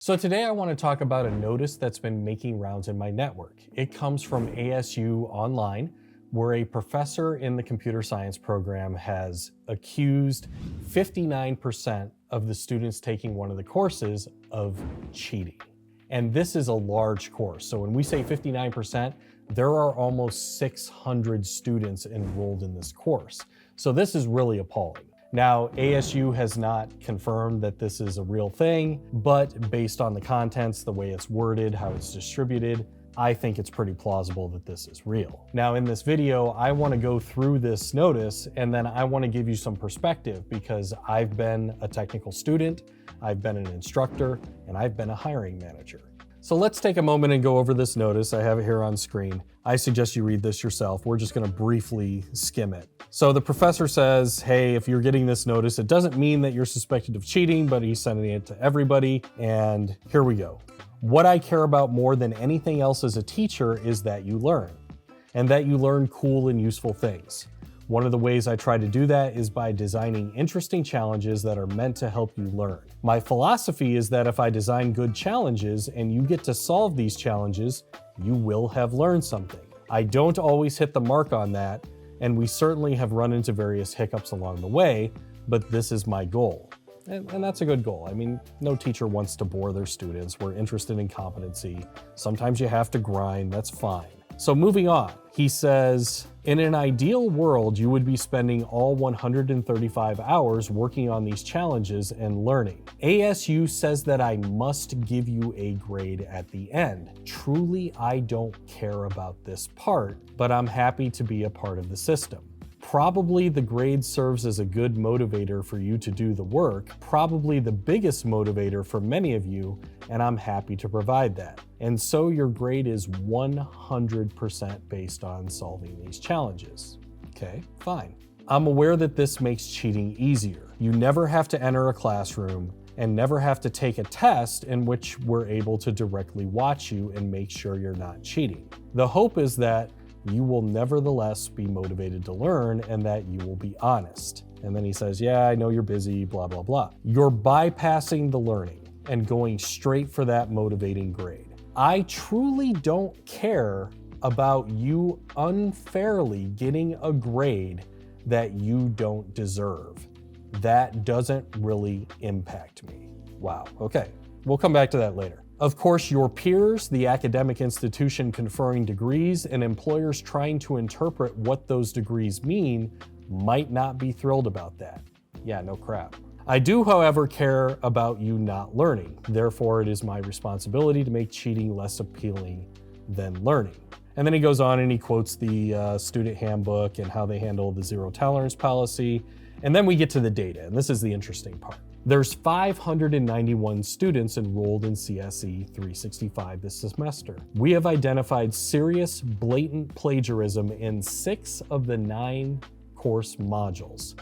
So today I want to talk about a notice that's been making rounds in my network. It comes from ASU Online, where a professor in the computer science program has accused 59% of the students taking one of the courses of cheating. And this is a large course. So when we say 59%, there are almost 600 students enrolled in this course. So this is really appalling. Now, ASU has not confirmed that this is a real thing, but based on the contents, the way it's worded, how it's distributed, I think it's pretty plausible that this is real. Now, in this video, I want to go through this notice and then I want to give you some perspective because I've been a technical student, I've been an instructor, and I've been a hiring manager. So let's take a moment and go over this notice. I have it here on screen. I suggest you read this yourself. We're just going to briefly skim it. So the professor says, hey, if you're getting this notice, it doesn't mean that you're suspected of cheating, but he's sending it to everybody. And here we go. What I care about more than anything else as a teacher is that you learn, and that you learn cool and useful things. One of the ways I try to do that is by designing interesting challenges that are meant to help you learn. My philosophy is that if I design good challenges and you get to solve these challenges, you will have learned something. I don't always hit the mark on that, and we certainly have run into various hiccups along the way, but this is my goal. And that's a good goal. I mean, no teacher wants to bore their students. We're interested in competency. Sometimes you have to grind, that's fine. So moving on, he says, in an ideal world, you would be spending all 135 hours working on these challenges and learning. ASU says that I must give you a grade at the end. Truly, I don't care about this part, but I'm happy to be a part of the system. Probably the grade serves as a good motivator for you to do the work, probably the biggest motivator for many of you, and I'm happy to provide that. And so your grade is 100% based on solving these challenges. Okay, fine. I'm aware that this makes cheating easier. You never have to enter a classroom and never have to take a test in which we're able to directly watch you and make sure you're not cheating. The hope is that you will nevertheless be motivated to learn and that you will be honest. And then he says, yeah, I know you're busy, blah, blah, blah. You're bypassing the learning and going straight for that motivating grade. I truly don't care about you unfairly getting a grade that you don't deserve. That doesn't really impact me. Wow, okay, we'll come back to that later. Of course, your peers, the academic institution conferring degrees, and employers trying to interpret what those degrees mean might not be thrilled about that. Yeah, no crap. I do, however, care about you not learning. Therefore, it is my responsibility to make cheating less appealing than learning. And then he goes on and he quotes the student handbook and how they handle the zero tolerance policy. And then we get to the data, and this is the interesting part. There's 591 students enrolled in CSE 365 this semester. We have identified serious, blatant plagiarism in 6 of the 9 course modules,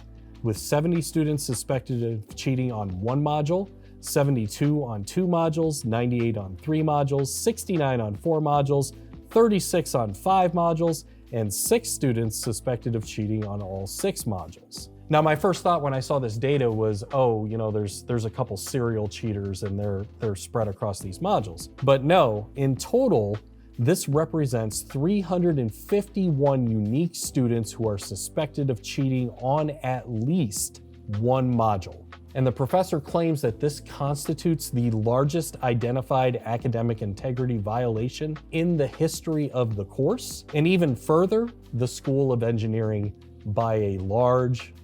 with 70 students suspected of cheating on 1 module, 72 on 2 modules, 98 on 3 modules, 69 on 4 modules, 36 on 5 modules, and 6 students suspected of cheating on all 6 modules. Now, my first thought when I saw this data was, oh, you know, there's a couple serial cheaters and they're spread across these modules. But no, in total, this represents 351 unique students who are suspected of cheating on at least 1 module. And the professor claims that this constitutes the largest identified academic integrity violation in the history of the course, and even further, the School of Engineering by a large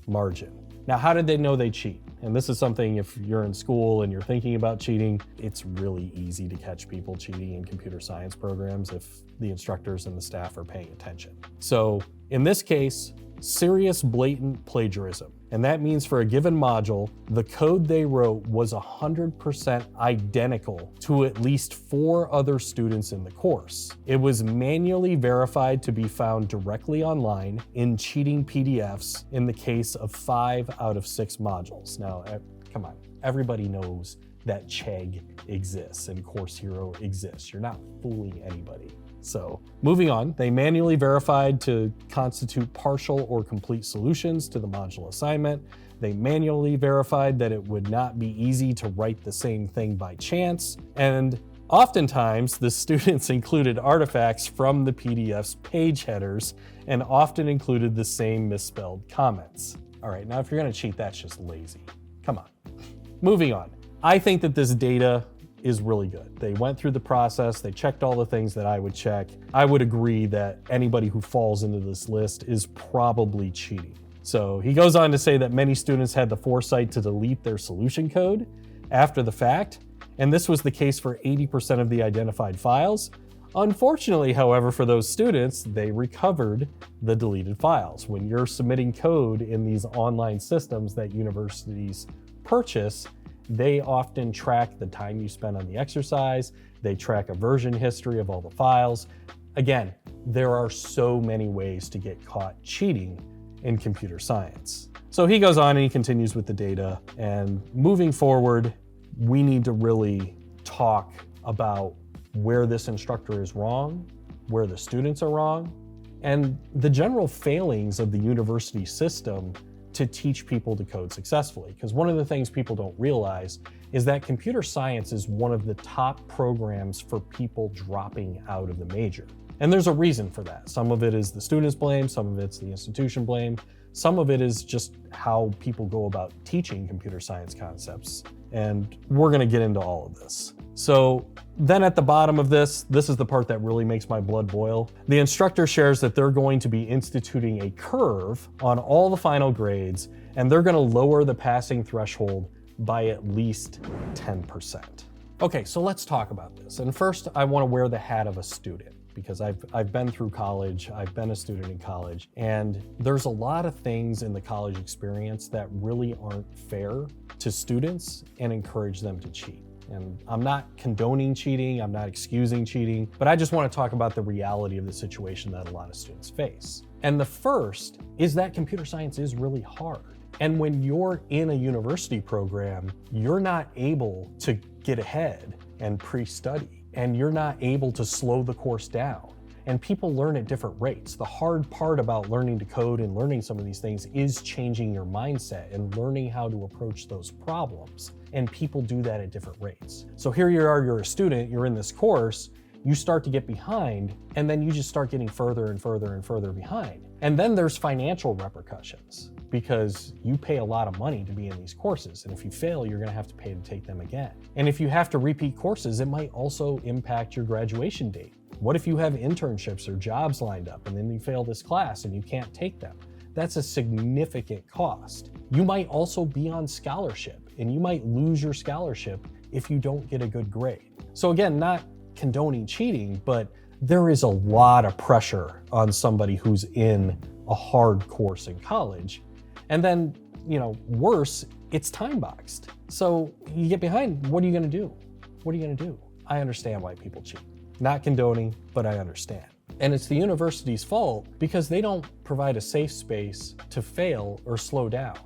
margin. Now, how did they know they cheat? And this is something, if you're in school and you're thinking about cheating, it's really easy to catch people cheating in computer science programs if the instructors and the staff are paying attention. So in this case, serious blatant plagiarism. And that means for a given module, the code they wrote was 100% identical to at least 4 other students in the course. It was manually verified to be found directly online in cheating PDFs in the case of 5 out of 6 modules. Now, come on, everybody knows that Chegg exists and Course Hero exists. You're not fooling anybody. So moving on, they manually verified to constitute partial or complete solutions to the module assignment. They manually verified that it would not be easy to write the same thing by chance. And oftentimes, the students included artifacts from the PDF's page headers and often included the same misspelled comments. All right, now if you're gonna cheat, that's just lazy. Come on. Moving on. I think that this data is really good. They went through the process, they checked all the things that I would check. I would agree that anybody who falls into this list is probably cheating. So he goes on to say that many students had the foresight to delete their solution code after the fact, and this was the case for 80% of the identified files. Unfortunately, however, for those students, they recovered the deleted files. When you're submitting code in these online systems that universities purchase, they often track the time you spent on the exercise. They track a version history of all the files. Again, there are so many ways to get caught cheating in computer science. So he goes on and he continues with the data. And moving forward, we need to really talk about where this instructor is wrong, where the students are wrong, and the general failings of the university system to teach people to code successfully. Because one of the things people don't realize is that computer science is one of the top programs for people dropping out of the major. And there's a reason for that. Some of it is the students' blame, some of it's the institution blame, some of it is just how people go about teaching computer science concepts. And we're gonna get into all of this. So then at the bottom of this is the part that really makes my blood boil. The instructor shares that they're going to be instituting a curve on all the final grades, and they're gonna lower the passing threshold by at least 10%. Okay, so let's talk about this. And first, I wanna wear the hat of a student, because I've been through college, I've been a student in college, and there's a lot of things in the college experience that really aren't fair to students and encourage them to cheat. And I'm not condoning cheating, I'm not excusing cheating, but I just want to talk about the reality of the situation that a lot of students face. And the first is that computer science is really hard. And when you're in a university program, you're not able to get ahead and pre-study, and you're not able to slow the course down. And people learn at different rates. The hard part about learning to code and learning some of these things is changing your mindset and learning how to approach those problems. And people do that at different rates. So here you are, you're a student, you're in this course, you start to get behind, and then you just start getting further and further and further behind. And then there's financial repercussions, because you pay a lot of money to be in these courses. And if you fail, you're gonna have to pay to take them again. And if you have to repeat courses, it might also impact your graduation date. What if you have internships or jobs lined up and then you fail this class and you can't take them? That's a significant cost. You might also be on scholarship, and you might lose your scholarship if you don't get a good grade. So again, not condoning cheating, but there is a lot of pressure on somebody who's in a hard course in college. And then, worse, it's time boxed. So you get behind, what are you gonna do? What are you gonna do? I understand why people cheat. Not condoning, but I understand. And it's the university's fault because they don't provide a safe space to fail or slow down.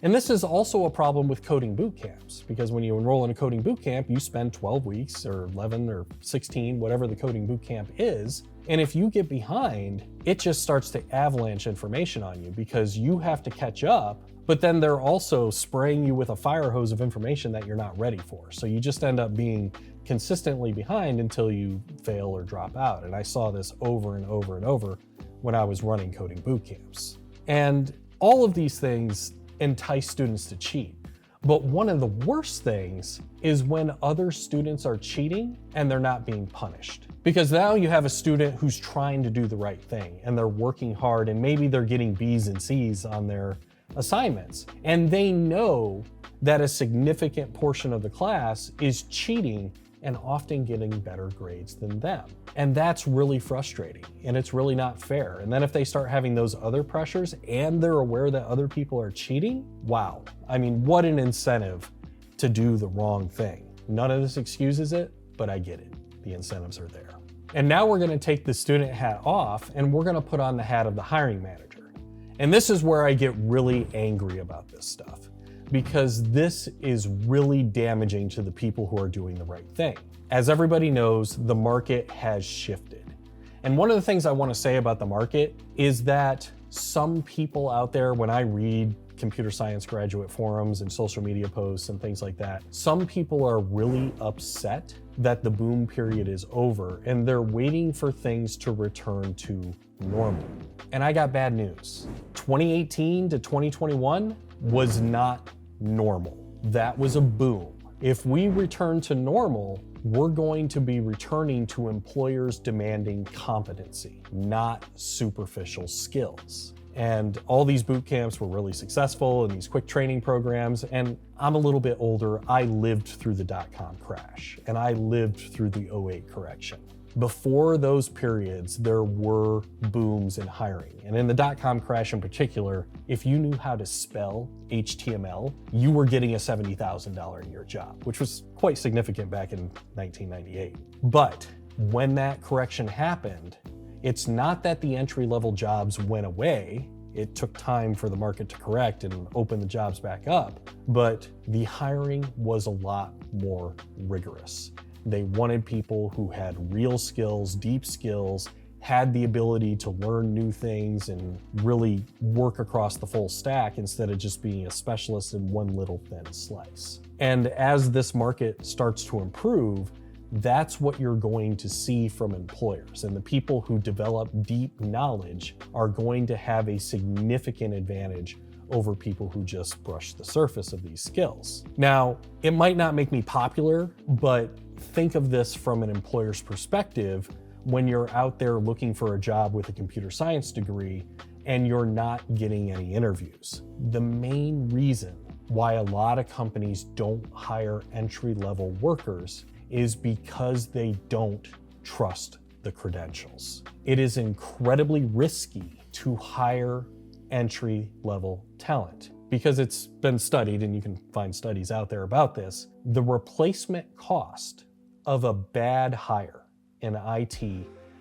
And this is also a problem with coding boot camps, because when you enroll in a coding boot camp, you spend 12 weeks or 11 or 16, whatever the coding boot camp is. And if you get behind, it just starts to avalanche information on you because you have to catch up, but then they're also spraying you with a fire hose of information that you're not ready for. So you just end up being consistently behind until you fail or drop out. And I saw this over and over and over when I was running coding boot camps. And all of these things entice students to cheat. But one of the worst things is when other students are cheating and they're not being punished. Because now you have a student who's trying to do the right thing and they're working hard, and maybe they're getting B's and C's on their assignments. And they know that a significant portion of the class is cheating and often getting better grades than them. And that's really frustrating, and it's really not fair. And then if they start having those other pressures and they're aware that other people are cheating, wow. I mean, what an incentive to do the wrong thing. None of this excuses it, but I get it. The incentives are there. And now we're gonna take the student hat off and we're gonna put on the hat of the hiring manager. And this is where I get really angry about this stuff, because this is really damaging to the people who are doing the right thing. As everybody knows, the market has shifted. And one of the things I want to say about the market is that some people out there, when I read computer science graduate forums and social media posts and things like that, some people are really upset that the boom period is over and they're waiting for things to return to normal. And I got bad news. 2018 to 2021 was not normal. That was a boom. If we return to normal, we're going to be returning to employers demanding competency, not superficial skills. And all these boot camps were really successful and these quick training programs. And I'm a little bit older. I lived through the dot-com crash and I lived through the '08 correction. Before those periods, there were booms in hiring. And in the dot-com crash in particular, if you knew how to spell HTML, you were getting a $70,000 a year job, which was quite significant back in 1998. But when that correction happened, it's not that the entry-level jobs went away. It took time for the market to correct and open the jobs back up, but the hiring was a lot more rigorous. They wanted people who had real skills, deep skills, had the ability to learn new things and really work across the full stack instead of just being a specialist in one little thin slice. And as this market starts to improve, that's what you're going to see from employers. And the people who develop deep knowledge are going to have a significant advantage over people who just brush the surface of these skills. Now, it might not make me popular, but think of this from an employer's perspective when you're out there looking for a job with a computer science degree and you're not getting any interviews. The main reason why a lot of companies don't hire entry-level workers is because they don't trust the credentials. It is incredibly risky to hire entry-level talent because it's been studied, and you can find studies out there about this. The replacement cost of a bad hire in IT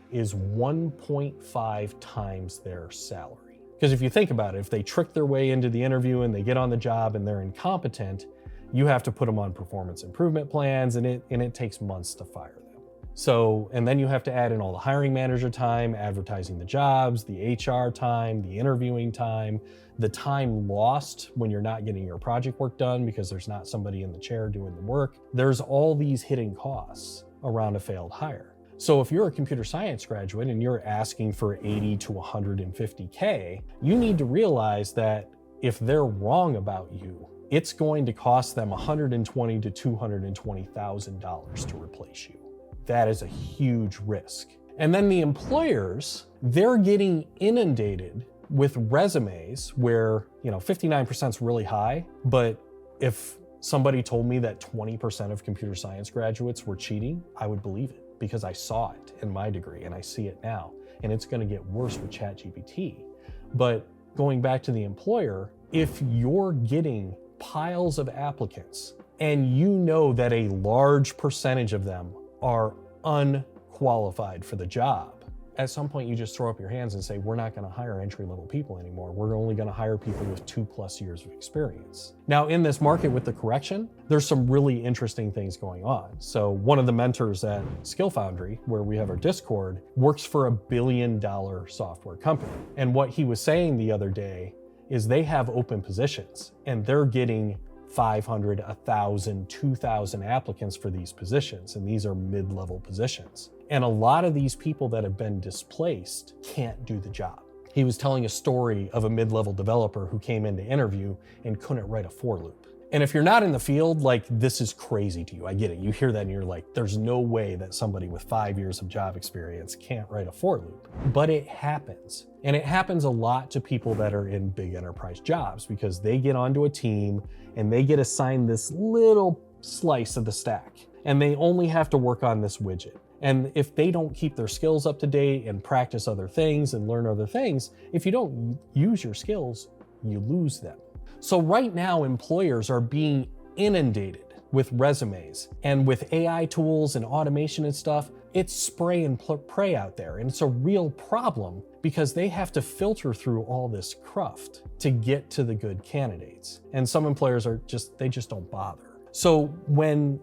is 1.5 times their salary. Because if you think about it, if they trick their way into the interview and they get on the job and they're incompetent, you have to put them on performance improvement plans, and it takes months to fire them. So, and then you have to add in all the hiring manager time, advertising the jobs, the HR time, the interviewing time, the time lost when you're not getting your project work done because there's not somebody in the chair doing the work. There's all these hidden costs around a failed hire. So if you're a computer science graduate and you're asking for 80 to 150K, you need to realize that if they're wrong about you, it's going to cost them $120,000 to $220,000 to replace you. That is a huge risk. And then the employers, they're getting inundated with resumes where, 59% is really high, but if somebody told me that 20% of computer science graduates were cheating, I would believe it because I saw it in my degree and I see it now. And it's going to get worse with ChatGPT. But going back to the employer, if you're getting piles of applicants and you know that a large percentage of them are unqualified for the job, at some point you just throw up your hands and say, we're not going to hire entry-level people anymore. We're only going to hire people with 2+ years of experience. Now, in this market with the correction, there's some really interesting things going on. So one of the mentors at Foundry, where we have our Discord, works for $1 billion software company. And what he was saying the other day is they have open positions and they're getting 500, 1,000, 2,000 applicants for these positions. And these are mid-level positions. And a lot of these people that have been displaced can't do the job. He was telling a story of a mid-level developer who came in to interview and couldn't write a for loop. And if you're not in the field, this is crazy to you. I get it. You hear that and you're like, there's no way that somebody with 5 years of job experience can't write a for loop. But it happens. And it happens a lot to people that are in big enterprise jobs because they get onto a team and they get assigned this little slice of the stack and they only have to work on this widget. And if they don't keep their skills up to date and practice other things and learn other things, if you don't use your skills, you lose them. So right now, employers are being inundated with resumes, and with AI tools and automation and stuff, it's spray and pray out there. And it's a real problem because they have to filter through all this cruft to get to the good candidates. And some employers they just don't bother. So when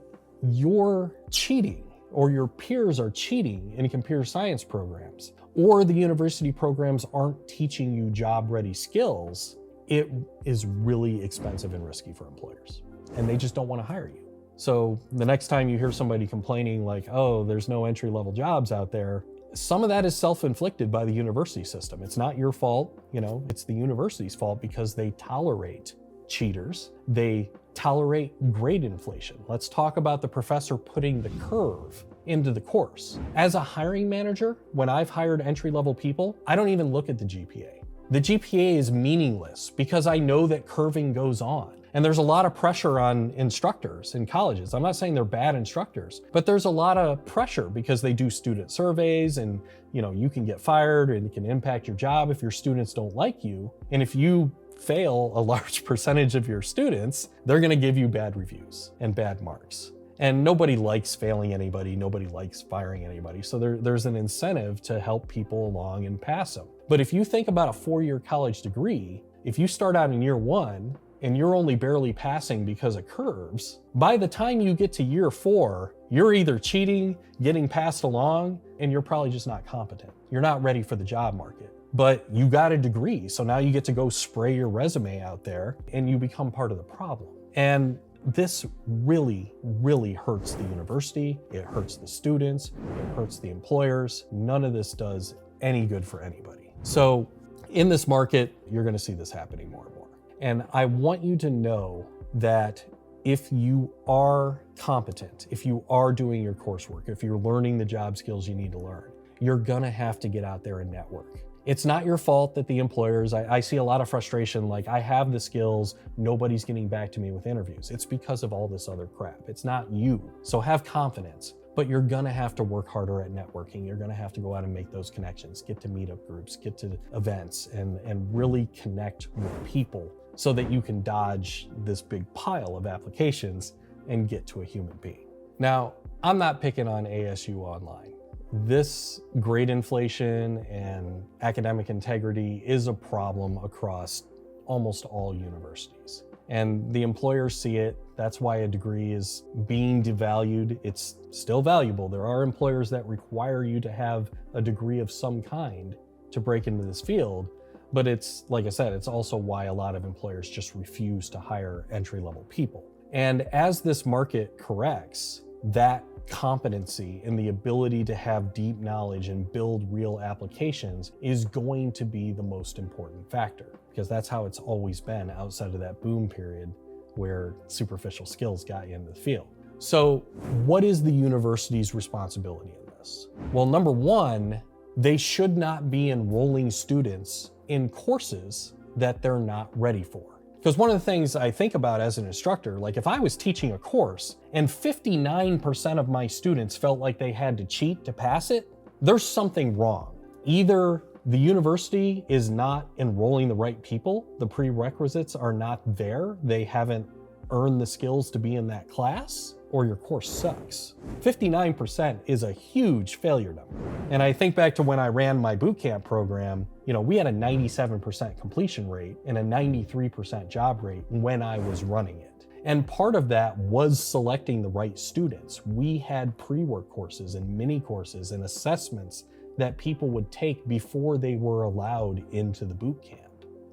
you're cheating, or your peers are cheating in computer science programs, or the university programs aren't teaching you job-ready skills, it is really expensive and risky for employers, and they just don't want to hire you. So the next time you hear somebody complaining like, oh, there's no entry-level jobs out there, some of that is self-inflicted by the university system. It's not your fault, it's the university's fault because they tolerate cheaters. They tolerate grade inflation. Let's talk about the professor putting the curve into the course. As a hiring manager, when I've hired entry-level people, I don't even look at the GPA. The GPA is meaningless because I know that curving goes on. And there's a lot of pressure on instructors in colleges. I'm not saying they're bad instructors, but there's a lot of pressure because they do student surveys and you can get fired and it can impact your job if your students don't like you. And if you fail a large percentage of your students, they're gonna give you bad reviews and bad marks. And nobody likes failing anybody, nobody likes firing anybody. So there's an incentive to help people along and pass them. But if you think about a 4-year college degree, if you start out in year 1 and you're only barely passing because of curves, by the time you get to year 4, you're either cheating, getting passed along, and you're probably just not competent. You're not ready for the job market. But you got a degree, so now you get to go spray your resume out there and you become part of the problem. And this really, really hurts the university, it hurts the students, it hurts the employers. None of this does any good for anybody. So in this market, you're gonna see this happening more and more. And I want you to know that if you are competent, if you are doing your coursework, if you're learning the job skills you need to learn, you're gonna have to get out there and network. It's not your fault that the employers, I see a lot of frustration, like I have the skills, nobody's getting back to me with interviews. It's because of all this other crap. It's not you. So have confidence, but you're gonna have to work harder at networking. You're gonna have to go out and make those connections, get to meetup groups, get to events, and really connect with people so that you can dodge this big pile of applications and get to a human being. Now, I'm not picking on ASU Online. This grade inflation and academic integrity is a problem across almost all universities. And the employers see it. That's why a degree is being devalued. It's still valuable. There are employers that require you to have a degree of some kind to break into this field. But it's, like I said, it's also why a lot of employers just refuse to hire entry-level people. And as this market corrects, that competency and the ability to have deep knowledge and build real applications is going to be the most important factor, because that's how it's always been outside of that boom period where superficial skills got you into the field. So what is the university's responsibility in this? Well, number one, they should not be enrolling students in courses that they're not ready for. Because one of the things I think about as an instructor, like if I was teaching a course and 59% of my students felt like they had to cheat to pass it, there's something wrong. Either the university is not enrolling the right people, the prerequisites are not there, they haven't earned the skills to be in that class, or your course sucks. 59% is a huge failure number. And I think back to when I ran my bootcamp program, we had a 97% completion rate and a 93% job rate when I was running it. And part of that was selecting the right students. We had pre-work courses and mini courses and assessments that people would take before they were allowed into the bootcamp.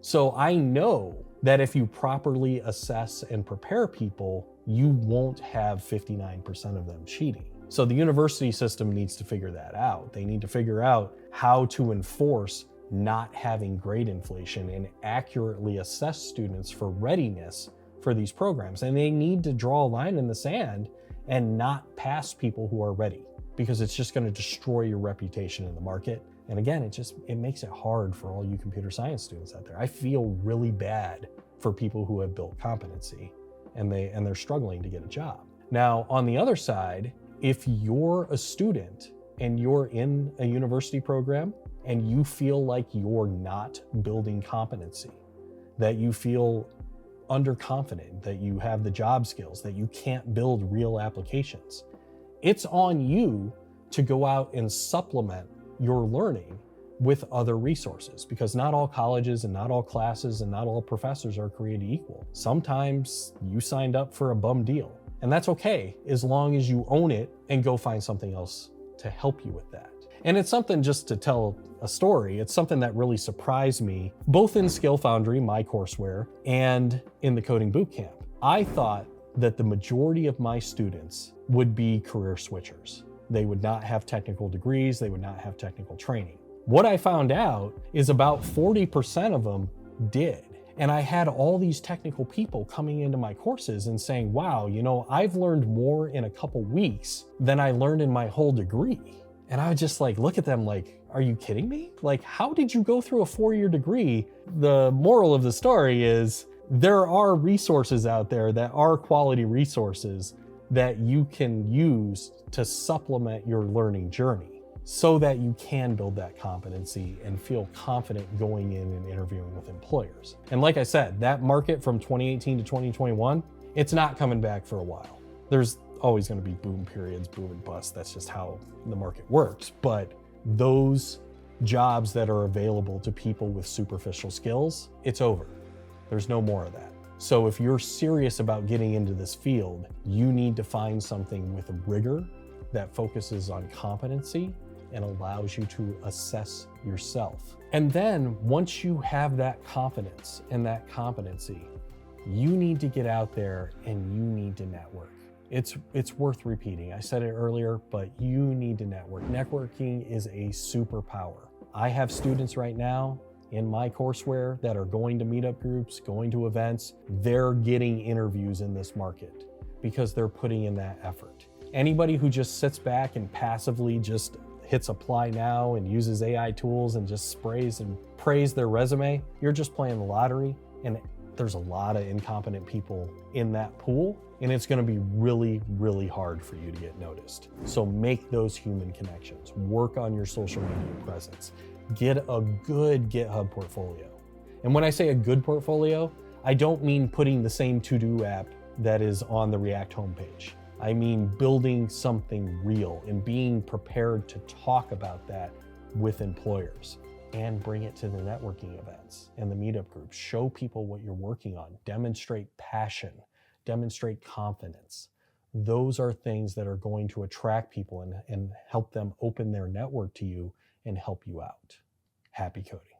So I know that if you properly assess and prepare people, you won't have 59% of them cheating. So the university system needs to figure that out. They need to figure out how to enforce not having grade inflation and accurately assess students for readiness for these programs. And they need to draw a line in the sand and not pass people who are ready, because it's just going to destroy your reputation in the market. And again, it makes it hard for all you computer science students out there. I feel really bad for people who have built competency and they're struggling to get a job. Now, on the other side, if you're a student and you're in a university program and you feel like you're not building competency, that you feel underconfident, that you have the job skills, that you can't build real applications, it's on you to go out and supplement your learning with other resources, because not all colleges and not all classes and not all professors are created equal. Sometimes you signed up for a bum deal, and that's okay as long as you own it and go find something else to help you with that. And it's something, just to tell a story, it's something that really surprised me, both in Skill Foundry, my courseware, and in the coding bootcamp. I thought that the majority of my students would be career switchers. They would not have technical degrees, they would not have technical training. What I found out is about 40% of them did. And I had all these technical people coming into my courses and saying, wow, I've learned more in a couple weeks than I learned in my whole degree. And I would just look at them like, are you kidding me? How did you go through a 4-year degree? The moral of the story is there are resources out there that are quality resources that you can use to supplement your learning journey so that you can build that competency and feel confident going in and interviewing with employers. And like I said, that market from 2018 to 2021, it's not coming back for a while. There's always going to be boom periods, boom and bust. That's just how the market works. But those jobs that are available to people with superficial skills, it's over. There's no more of that. So if you're serious about getting into this field, you need to find something with rigor that focuses on competency and allows you to assess yourself. And then once you have that confidence and that competency, you need to get out there and you need to network. It's worth repeating. I said it earlier, but you need to network. Networking is a superpower. I have students right now in my courseware that are going to meetup groups, going to events. They're getting interviews in this market because they're putting in that effort. Anybody who just sits back and passively just hits apply now and uses AI tools and just sprays and praise their resume, you're just playing the lottery. And there's a lot of incompetent people in that pool, and it's going to be really, really hard for you to get noticed. So make those human connections, work on your social media presence, get a good GitHub portfolio. And when I say a good portfolio, I don't mean putting the same to-do app that is on the React homepage. I mean building something real and being prepared to talk about that with employers. And bring it to the networking events and the meetup groups. Show people what you're working on. Demonstrate passion. Demonstrate confidence. Those are things that are going to attract people and help them open their network to you and help you out. Happy coding.